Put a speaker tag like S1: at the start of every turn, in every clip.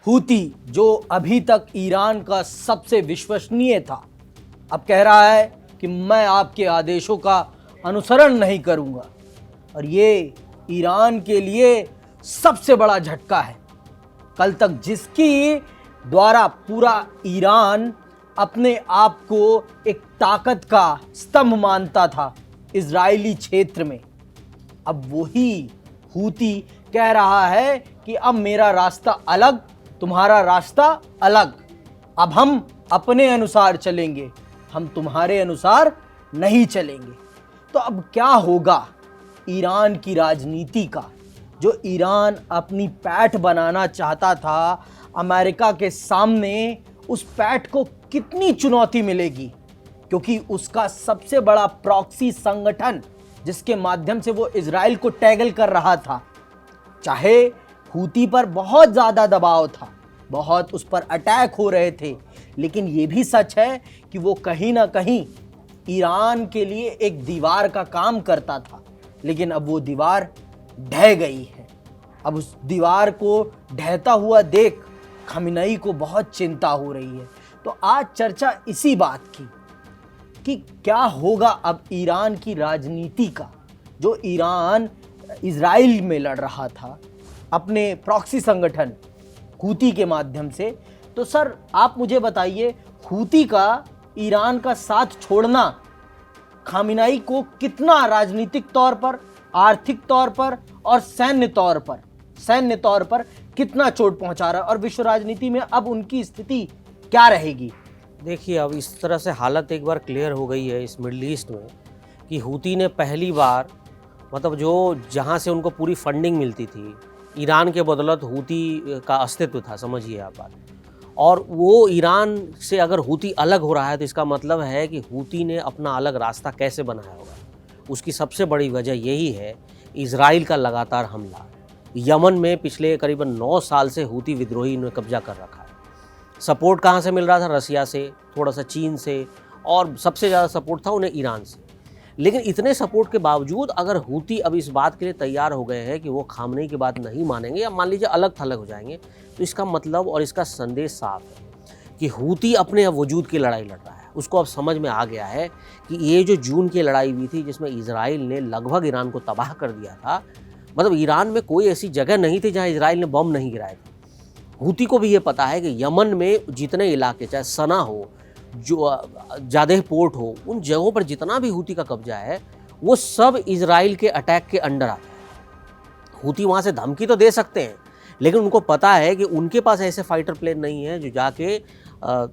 S1: Houthi जो अभी तक ईरान का सबसे विश्वसनीय था, अब कह रहा है कि मैं आपके आदेशों का अनुसरण नहीं करूंगा। और ये ईरान के लिए सबसे बड़ा झटका है। कल तक जिसकी द्वारा पूरा ईरान अपने आप को एक ताकत का स्तंभ मानता था इजरायली क्षेत्र में, अब वही हूती कह रहा है कि अब मेरा रास्ता अलग, तुम्हारा रास्ता अलग। अब हम अपने अनुसार चलेंगे, हम तुम्हारे अनुसार नहीं चलेंगे। तो अब क्या होगा ईरान की राजनीति का? जो ईरान अपनी पैठ बनाना चाहता था अमेरिका के सामने, उस पैठ को कितनी चुनौती मिलेगी? क्योंकि उसका सबसे बड़ा प्रॉक्सी संगठन जिसके माध्यम से वो इजराइल को टैगल कर रहा था, चाहे हूती पर बहुत ज़्यादा दबाव था, बहुत उस पर अटैक हो रहे थे, लेकिन ये भी सच है कि वो कहीं ना कहीं ईरान के लिए एक दीवार का काम करता था। लेकिन अब वो दीवार ढह गई है। अब उस दीवार को ढहता हुआ देख खमेनी को बहुत चिंता हो रही है। तो आज चर्चा इसी बात की कि क्या होगा अब ईरान की राजनीति का। जो ईरान इजराइल में लड़ रहा था अपने प्रॉक्सी संगठन हूती के माध्यम से, तो सर आप मुझे बताइए, हूती का ईरान का साथ छोड़ना खमेनी को कितना राजनीतिक तौर पर, आर्थिक तौर पर और सैन्य तौर पर कितना चोट पहुंचा रहा है, और विश्व राजनीति में अब उनकी स्थिति क्या रहेगी?
S2: देखिए, अब इस तरह से हालत एक बार क्लियर हो गई है इस मिडल ईस्ट में कि हूती ने पहली बार, मतलब जो जहाँ से उनको पूरी फंडिंग मिलती थी, ईरान के बदौलत हूती का अस्तित्व था, समझिए आप बात। और वो ईरान से अगर हूती अलग हो रहा है तो इसका मतलब है कि हूती ने अपना अलग रास्ता कैसे बनाया होगा। उसकी सबसे बड़ी वजह यही है इजराइल का लगातार हमला। यमन में पिछले करीबन 9 साल से हूती विद्रोही ने कब्जा कर रखा है। सपोर्ट कहाँ से मिल रहा था? रसिया से, थोड़ा सा चीन से, और सबसे ज़्यादा सपोर्ट था उन्हें ईरान से। लेकिन इतने सपोर्ट के बावजूद अगर हूती अब इस बात के लिए तैयार हो गए हैं कि वो खमेनी की बात नहीं मानेंगे या मान लीजिए अलग थलग हो जाएंगे, तो इसका मतलब और इसका संदेश साफ है कि हूती अपने अब वजूद की लड़ाई लड़ रहा है। उसको अब समझ में आ गया है कि ये जो जून की लड़ाई हुई थी जिसमें इजराइल ने लगभग ईरान को तबाह कर दिया था, मतलब ईरान में कोई ऐसी जगह नहीं थी जहाँ इजराइल ने बम नहीं गिराए थे। हूती को भी ये पता है कि यमन में जितने इलाके, चाहे सना हो, जो जादेह पोर्ट हो, उन जगहों पर जितना भी हूती का कब्जा है वो सब इजराइल के अटैक के अंडर आता है। हूती वहाँ से धमकी तो दे सकते हैं, लेकिन उनको पता है कि उनके पास ऐसे फाइटर प्लेन नहीं है जो जाके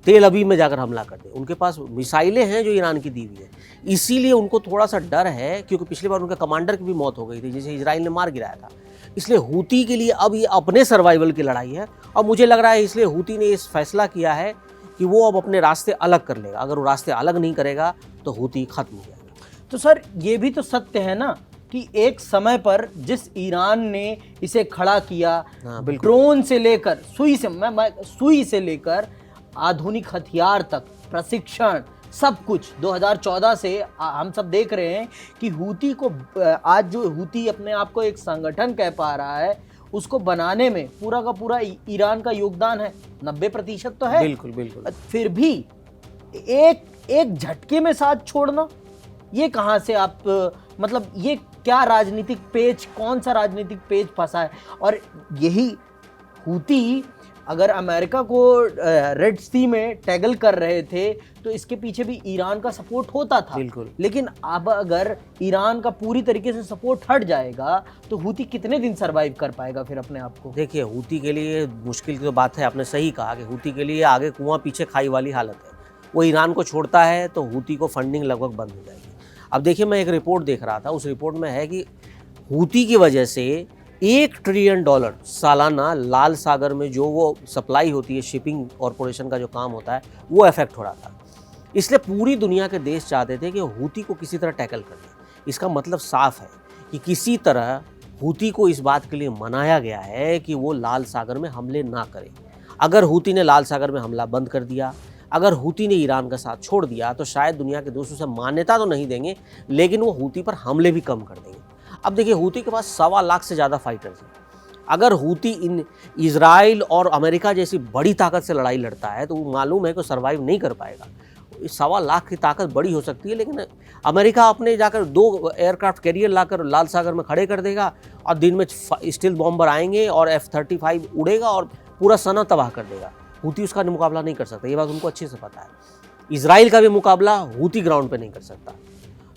S2: तेल अवीव में जाकर हमला कर दे। उनके पास मिसाइलें हैं जो ईरान की दी हुई है, इसीलिए उनको थोड़ा सा डर है, क्योंकि पिछली बार उनका कमांडर की भी मौत हो गई थी जिसे इजराइल ने मार गिराया था। इसलिए हूती के लिए अब ये अपने सर्वाइवल की लड़ाई है। और मुझे लग रहा है इसलिए हूती ने इस फैसला किया है कि वो अब अपने रास्ते अलग कर लेगा। अगर वो रास्ते अलग नहीं करेगा तो हूती खत्म हो जाएगा।
S1: तो सर ये भी तो सत्य है ना कि एक समय पर जिस ईरान ने इसे खड़ा किया, ड्रोन से लेकर सुई से लेकर आधुनिक हथियार तक, प्रशिक्षण, सब कुछ 2014 से हम सब देख रहे हैं कि हूती को, आज जो हूती अपने आप को एक संगठन कह पा रहा है, उसको बनाने में पूरा का पूरा ईरान का योगदान है। 90% तो है।
S2: बिल्कुल बिल्कुल।
S1: फिर भी एक झटके में साथ छोड़ना, ये कहाँ से आप, मतलब ये क्या राजनीतिक पेच, कौन सा राजनीतिक पेच फंसा है? और यही हूती अगर अमेरिका को रेड सी में टैगल कर रहे थे तो इसके पीछे भी ईरान का सपोर्ट होता था।
S2: बिल्कुल।
S1: लेकिन अब अगर ईरान का पूरी तरीके से सपोर्ट हट जाएगा तो हूती कितने दिन सरवाइव कर पाएगा फिर अपने आप को?
S2: देखिए, हूती के लिए मुश्किल की तो बात है, आपने सही कहा कि हूती के लिए आगे कुआं पीछे खाई वाली हालत है। वो ईरान को छोड़ता है तो हूती को फंडिंग लगभग बंद हो जाएगी। अब देखिए, मैं एक रिपोर्ट देख रहा था, उस रिपोर्ट में है कि हूती की वजह से $1 ट्रिलियन सालाना लाल सागर में जो वो सप्लाई होती है, शिपिंग कॉरपोरेशन का जो काम होता है, वो अफेक्ट हो रहा था। इसलिए पूरी दुनिया के देश चाहते थे कि हूती को किसी तरह टैकल कर दें। इसका मतलब साफ है कि किसी तरह हूती को इस बात के लिए मनाया गया है कि वो लाल सागर में हमले ना करें। अगर हूती ने लाल सागर में हमला बंद कर दिया, अगर हूती ने ईरान का साथ छोड़ दिया, तो शायद दुनिया के दोस्तों से मान्यता तो नहीं देंगे, लेकिन वो हूती पर हमले भी कम कर देंगे। अब देखिए, हूती के पास 1.25 लाख से ज़्यादा फाइटर्स हैं। अगर हूती इन इजराइल और अमेरिका जैसी बड़ी ताकत से लड़ाई लड़ता है तो वो मालूम है कि सर्वाइव नहीं कर पाएगा। इस 1.25 लाख की ताकत बड़ी हो सकती है, लेकिन अमेरिका अपने जाकर 2 एयरक्राफ्ट कैरियर लाकर लाल सागर में खड़े कर देगा और दिन में स्टील बॉम्बर आएंगे और F-35 उड़ेगा और पूरा सना तबाह कर देगा। हूती उसका मुकाबला नहीं कर सकता, ये बात उनको अच्छे से पता है। इजराइल का भी मुकाबला हूती ग्राउंड पे नहीं कर सकता,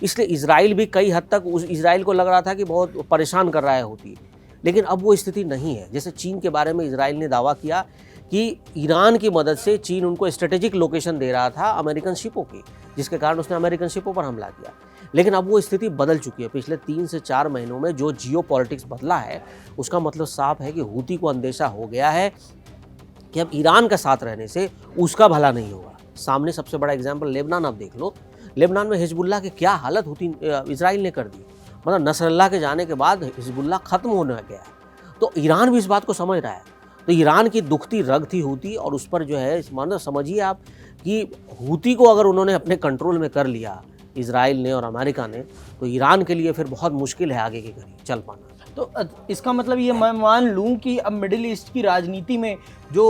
S2: इसलिए इजराइल भी कई हद तक इजराइल को लग रहा था कि बहुत परेशान कर रहा है हूती, लेकिन अब वो स्थिति नहीं है। जैसे चीन के बारे में इजराइल ने दावा किया कि ईरान की मदद से चीन उनको स्ट्रेटेजिक लोकेशन दे रहा था अमेरिकन शिपों की, जिसके कारण उसने अमेरिकन शिपों पर हमला किया। लेकिन अब वो स्थिति बदल चुकी है। पिछले 3 से 4 महीनों में जो जियो पॉलिटिक्स बदला है, उसका मतलब साफ है कि हूती को अंदेशा हो गया है कि अब ईरान का साथ रहने से उसका भला नहीं होगा। सामने सबसे बड़ा एग्जाम्पल लेबनान आप देख लो। लेबनान में हिजबुल्लाह की क्या हालत हूती इजराइल ने कर दी। मतलब नसरल्लाह के जाने के बाद हिजबुल्लाह खत्म होने गया है। तो ईरान भी इस बात को समझ रहा है। तो ईरान की दुखती रग थी हूती, और उस पर जो है मतलब समझिए आप कि हूती को अगर उन्होंने अपने कंट्रोल में कर लिया इजराइल ने और अमेरिका ने, तो ईरान के लिए फिर बहुत मुश्किल है आगे की घड़ी चल पाना।
S1: तो इसका मतलब ये मैं मान लूँ कि अब मिडिल ईस्ट की राजनीति में जो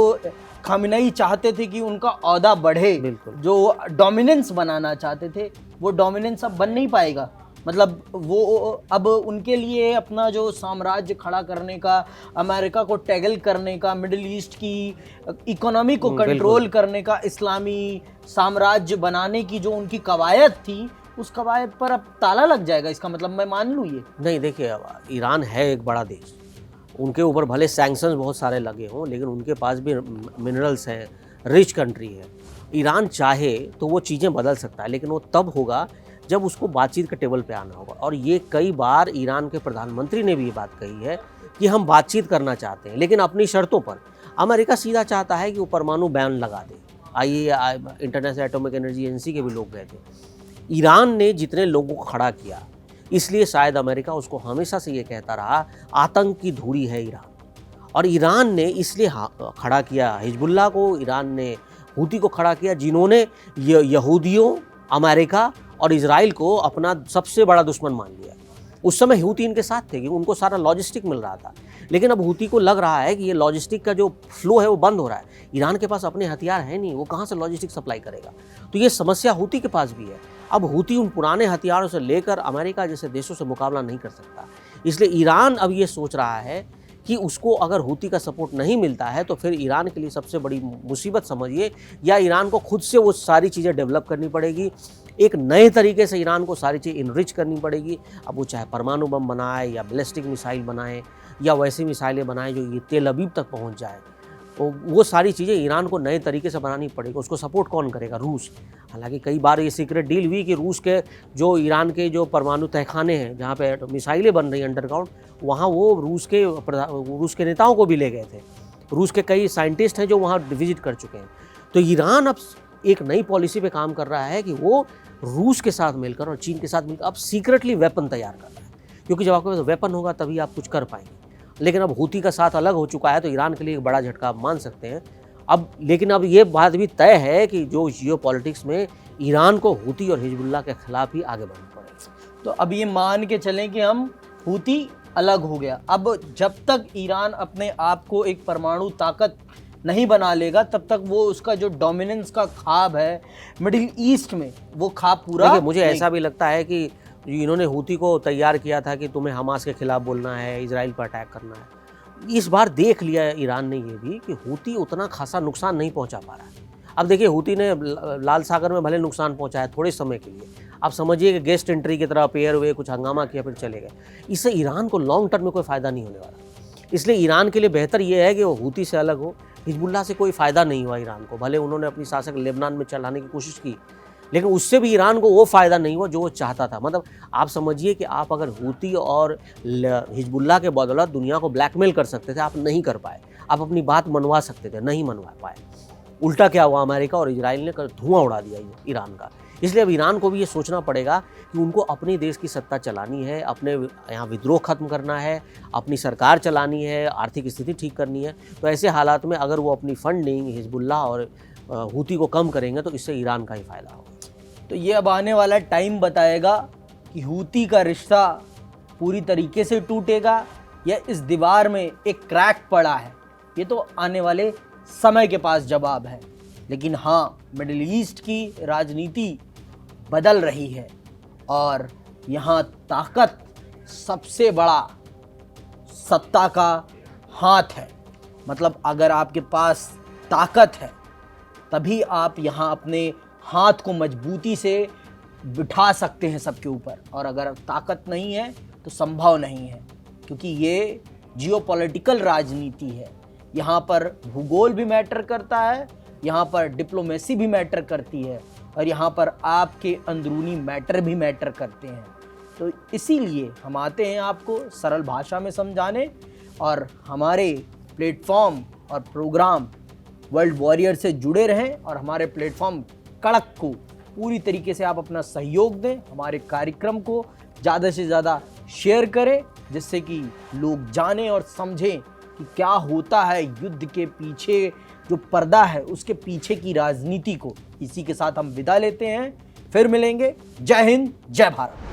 S1: खामिनेई चाहते थे कि उनका औहदा बढ़े, जो डोमिनेंस बनाना चाहते थे, वो डोमिनेंस अब बन नहीं पाएगा। मतलब वो अब उनके लिए अपना जो साम्राज्य खड़ा करने का, अमेरिका को टैगल करने का, मिडिल ईस्ट की इकोनॉमी को कंट्रोल करने का, इस्लामी साम्राज्य बनाने की जो उनकी कवायद थी, उस कवायद पर अब ताला लग जाएगा। इसका मतलब मैं मान लूँ ये
S2: नहीं। देखिए, ईरान है एक बड़ा देश, उनके ऊपर भले सैंक्शंस बहुत सारे लगे हों, लेकिन उनके पास भी मिनरल्स हैं, रिच कंट्री है। ईरान चाहे तो वो चीज़ें बदल सकता है, लेकिन वो तब होगा जब उसको बातचीत के टेबल पे आना होगा। और ये कई बार ईरान के प्रधानमंत्री ने भी ये बात कही है कि हम बातचीत करना चाहते हैं, लेकिन अपनी शर्तों पर। अमेरिका सीधा चाहता है कि वो परमाणु बैन लगा दे। इंटरनेशनल एटॉमिक एनर्जी एजेंसी के भी लोग गए थे। ईरान ने जितने लोगों को खड़ा किया, इसलिए शायद अमेरिका उसको हमेशा से ये कहता रहा आतंक की धुरी है ईरान। और ईरान ने इसलिए खड़ा किया हिजबुल्लाह को, ईरान ने हूती को खड़ा किया, जिन्होंने यहूदियों, अमेरिका और इजराइल को अपना सबसे बड़ा दुश्मन मान लिया। उस समय हूती इनके साथ थे कि उनको सारा लॉजिस्टिक मिल रहा था, लेकिन अब हूती को लग रहा है कि ये लॉजिस्टिक का जो फ्लो है वो बंद हो रहा है। ईरान के पास अपने हथियार है नहीं, वो कहाँ से लॉजिस्टिक सप्लाई करेगा। तो ये समस्या हूती के पास भी है। अब हूती उन पुराने हथियारों से लेकर अमेरिका जैसे देशों से मुकाबला नहीं कर सकता, इसलिए ईरान अब ये सोच रहा है कि उसको अगर हूती का सपोर्ट नहीं मिलता है तो फिर ईरान के लिए सबसे बड़ी मुसीबत समझिए, या ईरान को खुद से वो सारी चीज़ें डेवलप करनी पड़ेगी, एक नए तरीके से ईरान को सारी चीज़ इनरिच करनी पड़ेगी। अब वो चाहे परमाणु बम बनाए या बैलिस्टिक मिसाइल बनाए या वैसी मिसाइलें बनाए जो ये तेल अवीव तक पहुंच जाए, तो वो सारी चीज़ें ईरान को नए तरीके से बनानी पड़ेगी। उसको सपोर्ट कौन करेगा? रूस। हालांकि कई बार ये सीक्रेट डील हुई कि रूस के जो ईरान के जो परमाणु तहखाने हैं जहाँ पे मिसाइलें बन रही हैं अंडरग्राउंड, वहाँ वो रूस के नेताओं को भी ले गए थे। रूस के कई साइंटिस्ट हैं जो वहाँ विजिट कर चुके हैं। तो ईरान अब एक नई पॉलिसी पे काम कर रहा है कि वो रूस के साथ मिलकर और चीन के साथ मिलकर अब सीक्रेटली वेपन तैयार कर रहा है, क्योंकि जब आपके पास वेपन होगा तभी आप कुछ कर पाएंगे। लेकिन अब हूती का साथ अलग हो चुका है, तो ईरान के लिए एक बड़ा झटका आप मान सकते हैं अब। लेकिन अब ये बात भी तय है कि जो जियो पॉलिटिक्स में ईरान को हूती और हिजबुल्लाह के खिलाफ ही आगे बढ़ना पड़ेगा।
S1: तो अब ये मान के चलें कि हम हूती अलग हो गया, अब जब तक ईरान अपने आप को एक परमाणु ताकत नहीं बना लेगा तब तक वो उसका जो डोमिनेंस का ख्वाब है मिडिल ईस्ट में, वो ख्वाब पूरा।
S2: मुझे ऐसा भी लगता है कि इन्होंने हूती को तैयार किया था कि तुम्हें हमास के खिलाफ बोलना है, इजराइल पर अटैक करना है। इस बार देख लिया ईरान ने ये भी कि हूती उतना खासा नुकसान नहीं पहुंचा पा रहा है। अब देखिए, हूती ने लाल सागर में भले नुकसान पहुंचाया थोड़े समय के लिए, आप समझिए कि गेस्ट एंट्री की तरह पेयर हुए, कुछ हंगामा किया, फिर चले गए। इससे ईरान को लॉन्ग टर्म में कोई फ़ायदा नहीं होने वाला। इसलिए ईरान के लिए बेहतर ये है कि वो हूती से अलग हो। हिजबुल्लाह से कोई फ़ायदा नहीं हुआ ईरान को, भले उन्होंने अपनी शासक लेबनान में चलाने की कोशिश की, लेकिन उससे भी ईरान को वो फ़ायदा नहीं हुआ जो वो चाहता था। मतलब आप समझिए कि आप अगर हूती और हिजबुल्लाह के बदौलत दुनिया को ब्लैकमेल कर सकते थे, आप नहीं कर पाए। आप अपनी बात मनवा सकते थे, नहीं मनवा पाए। उल्टा क्या हुआ, अमेरिका और इजराइल ने धुआं उड़ा दिया ईरान का। इसलिए अब ईरान को भी ये सोचना पड़ेगा कि उनको अपने देश की सत्ता चलानी है, अपने यहाँ विद्रोह खत्म करना है, अपनी सरकार चलानी है, आर्थिक स्थिति ठीक करनी है। तो ऐसे हालात में अगर वो अपनी फंडिंग हिजबुल्लाह और हूती को कम करेंगे तो इससे ईरान का ही फ़ायदा होगा।
S1: तो ये अब आने वाला टाइम बताएगा कि हूती का रिश्ता पूरी तरीके से टूटेगा या इस दीवार में एक क्रैक पड़ा है, ये तो आने वाले समय के पास जवाब है। लेकिन हाँ, मिडिल ईस्ट की राजनीति बदल रही है और यहाँ ताकत सबसे बड़ा सत्ता का हाथ है। मतलब अगर आपके पास ताकत है तभी आप यहाँ अपने हाथ को मजबूती से बिठा सकते हैं सबके ऊपर, और अगर ताकत नहीं है तो संभव नहीं है, क्योंकि ये जियोपॉलिटिकल राजनीति है। यहाँ पर भूगोल भी मैटर करता है, यहाँ पर डिप्लोमेसी भी मैटर करती है, और यहाँ पर आपके अंदरूनी मैटर भी मैटर करते हैं। तो इसीलिए हम आते हैं आपको सरल भाषा में समझाने, और हमारे प्लेटफॉर्म और प्रोग्राम वर्ल्ड वॉरियर से जुड़े रहें, और हमारे प्लेटफॉर्म कड़क को पूरी तरीके से आप अपना सहयोग दें। हमारे कार्यक्रम को ज़्यादा से ज़्यादा शेयर करें, जिससे कि लोग जानें और समझें कि क्या होता है युद्ध के पीछे, जो पर्दा है उसके पीछे की राजनीति को। इसी के साथ हम विदा लेते हैं, फिर मिलेंगे। जय हिंद, जय भारत।